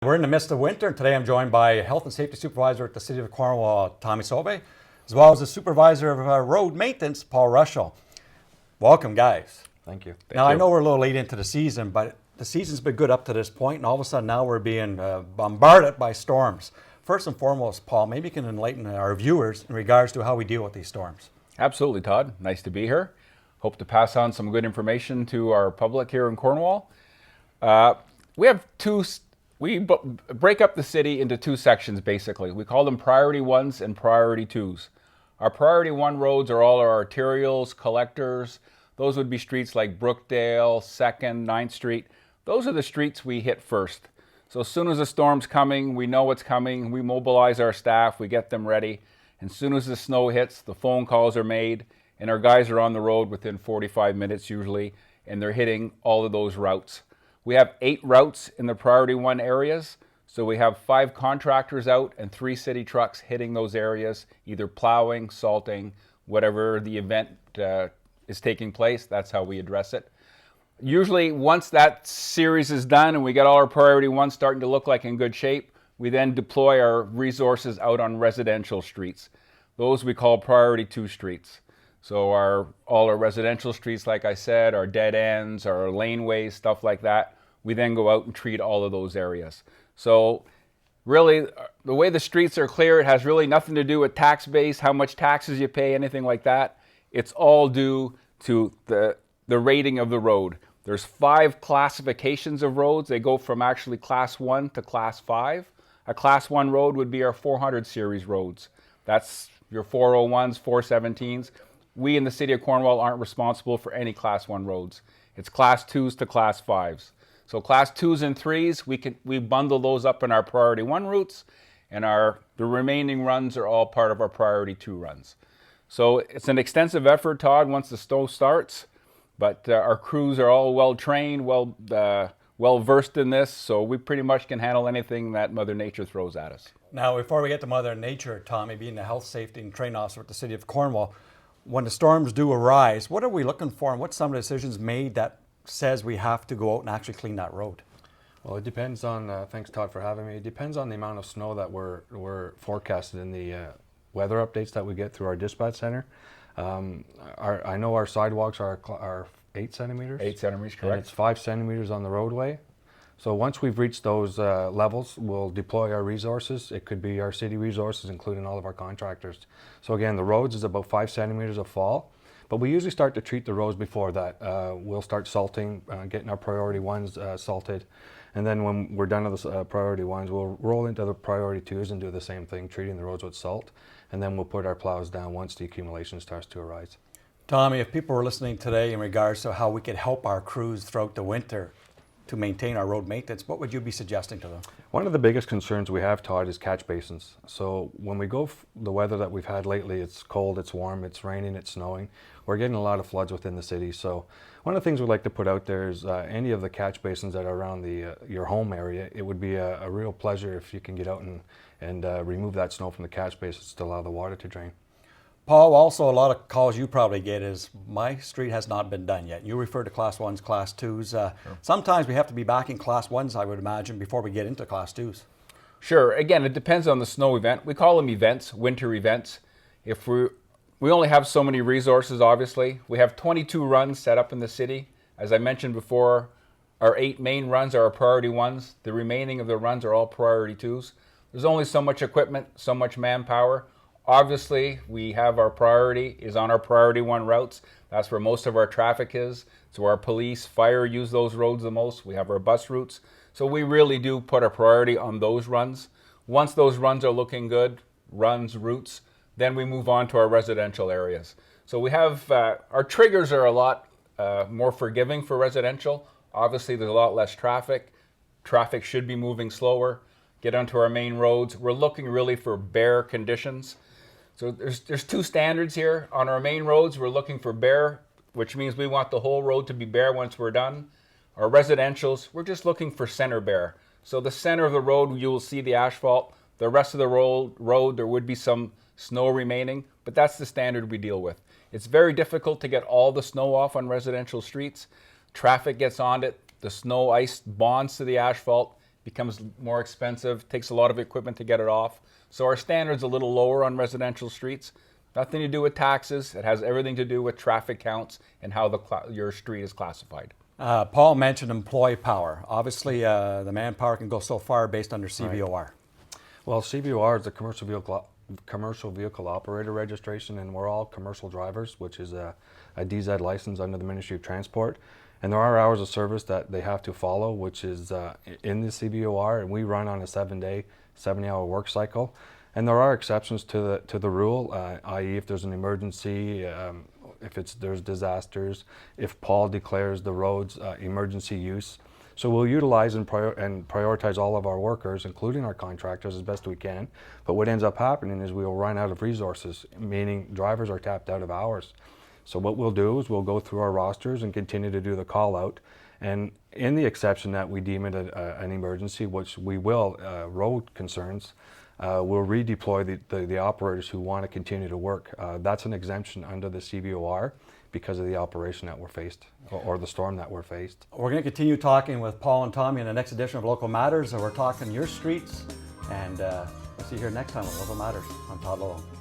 we're in the midst of winter, and today I'm joined by Health and Safety Supervisor at the City of Cornwall, Tommy Sauve, as well as the Supervisor of Road Maintenance, Paul Rochon. Welcome, guys. Thank you. Now, I know we're a little late into the season, but the season's been good up to this point, and all of a sudden now we're being bombarded by storms. First and foremost, Paul, maybe you can enlighten our viewers in regards to how we deal with these storms. Absolutely, Todd. Nice to be here. Hope to pass on some good information to our public here in Cornwall. We break up the city into two sections, basically. We call them Priority 1s and Priority 2s. Our Priority 1 roads are all our arterials, collectors. Those would be streets like Brookdale, 2nd, 9th Street. Those are the streets we hit first. So as soon as the storm's coming, we know what's coming. We mobilize our staff, we get them ready. And as soon as the snow hits, the phone calls are made, and our guys are on the road within 45 minutes usually, and they're hitting all of those routes. We have 8 routes in the Priority 1 areas, so we have 5 contractors out and 3 city trucks hitting those areas, either plowing, salting, whatever the event is taking place. That's how we address it. Usually, once that series is done and we get all our Priority 1s starting to look like in good shape, we then deploy our resources out on residential streets. Those we call Priority 2 streets. So all our residential streets, like I said, our dead ends, our laneways, stuff like that, we then go out and treat all of those areas. So really, the way the streets are clear, it has really nothing to do with tax base, how much taxes you pay, anything like that. It's all due to the rating of the road. There's 5 classifications of roads. They go from actually Class 1 to Class 5. A Class 1 road would be our 400 series roads. That's your 401s, 417s. We in the City of Cornwall aren't responsible for any Class 1 roads. It's Class 2s to Class 5s. So Class 2s and 3s, we bundle those up in our Priority 1 routes, and the remaining runs are all part of our Priority 2 runs. So it's an extensive effort, Todd, once the snow starts, but our crews are all well-trained, well-versed in this, so we pretty much can handle anything that Mother Nature throws at us. Now, before we get to Mother Nature, Tommy, being the Health, Safety, and Training Officer with the City of Cornwall, when the storms do arise, what are we looking for, and what's some of the decisions made that says we have to go out and actually clean that road? Well, it depends on, thanks Todd for having me, it depends on the amount of snow that we're forecasted in the weather updates that we get through our dispatch center. I know our sidewalks are 8 centimeters. 8 centimeters, correct. And it's 5 centimeters on the roadway. So once we've reached those levels, we'll deploy our resources. It could be our city resources, including all of our contractors. So again, the roads is about 5 centimeters of fall, but we usually start to treat the roads before that. We'll start salting, getting our Priority 1s salted. And then when we're done with the Priority 1s, we'll roll into the Priority 2s and do the same thing, treating the roads with salt. And then we'll put our plows down once the accumulation starts to arise. Tommy, if people were listening today in regards to how we could help our crews throughout the winter to maintain our road maintenance, what would you be suggesting to them? One of the biggest concerns we have, Todd, is catch basins. So when we go the weather that we've had lately, it's cold, it's warm, it's raining, it's snowing. We're getting a lot of floods within the city. So one of the things we'd like to put out there is any of the catch basins that are around your home area, it would be a real pleasure if you can get out and remove that snow from the catch basins to allow the water to drain. Paul, also a lot of calls you probably get is, my street has not been done yet. You refer to Class 1s, Class 2s. Sure. Sometimes we have to be back in Class 1s, I would imagine, before we get into Class 2s. Sure. Again, it depends on the snow event. We call them events, winter events. If we only have so many resources, obviously. We have 22 runs set up in the city. As I mentioned before, our 8 main runs are our Priority 1s. The remaining of the runs are all Priority 2s. There's only so much equipment, so much manpower. Obviously, we have our priority is on our Priority 1 routes. That's where most of our traffic is. So our police, fire use those roads the most. We have our bus routes. So we really do put our priority on those runs. Once those runs are looking good, routes, then we move on to our residential areas. So we have, our triggers are a lot more forgiving for residential. Obviously, there's a lot less traffic. Traffic should be moving slower. Get onto our main roads. We're looking really for bare conditions. So there's 2 standards here. On our main roads, we're looking for bare, which means we want the whole road to be bare once we're done. Our residentials, we're just looking for center bare. So the center of the road, you will see the asphalt. The rest of the road, there would be some snow remaining, but that's the standard we deal with. It's very difficult to get all the snow off on residential streets. Traffic gets on it, the snow ice bonds to the asphalt, becomes more expensive, takes a lot of equipment to get it off. So our standard's a little lower on residential streets. Nothing to do with taxes. It has everything to do with traffic counts and how your street is classified. Paul mentioned employee power. Obviously, the manpower can go so far based on their CVOR. Well, CVOR is a commercial vehicle operator registration, and we're all commercial drivers, which is a DZ license under the Ministry of Transport. And there are hours of service that they have to follow, which is in the CVOR, and we run on a 7-day, 70-hour work cycle. And there are exceptions to the rule, i.e. if there's an emergency, if there's disasters, if Paul declares the roads emergency use. So we'll utilize and prioritize all of our workers, including our contractors, as best we can. But what ends up happening is we will run out of resources, meaning drivers are tapped out of hours. So what we'll do is we'll go through our rosters and continue to do the call out. And in the exception that we deem it an emergency, which we will, road concerns, we'll redeploy the operators who want to continue to work. That's an exemption under the CVOR because of the operation that we're faced, or the storm that we're faced. We're going to continue talking with Paul and Tommy in the next edition of Local Matters. We're talking your streets, and we'll see you here next time with Local Matters. I'm Todd Lalonde.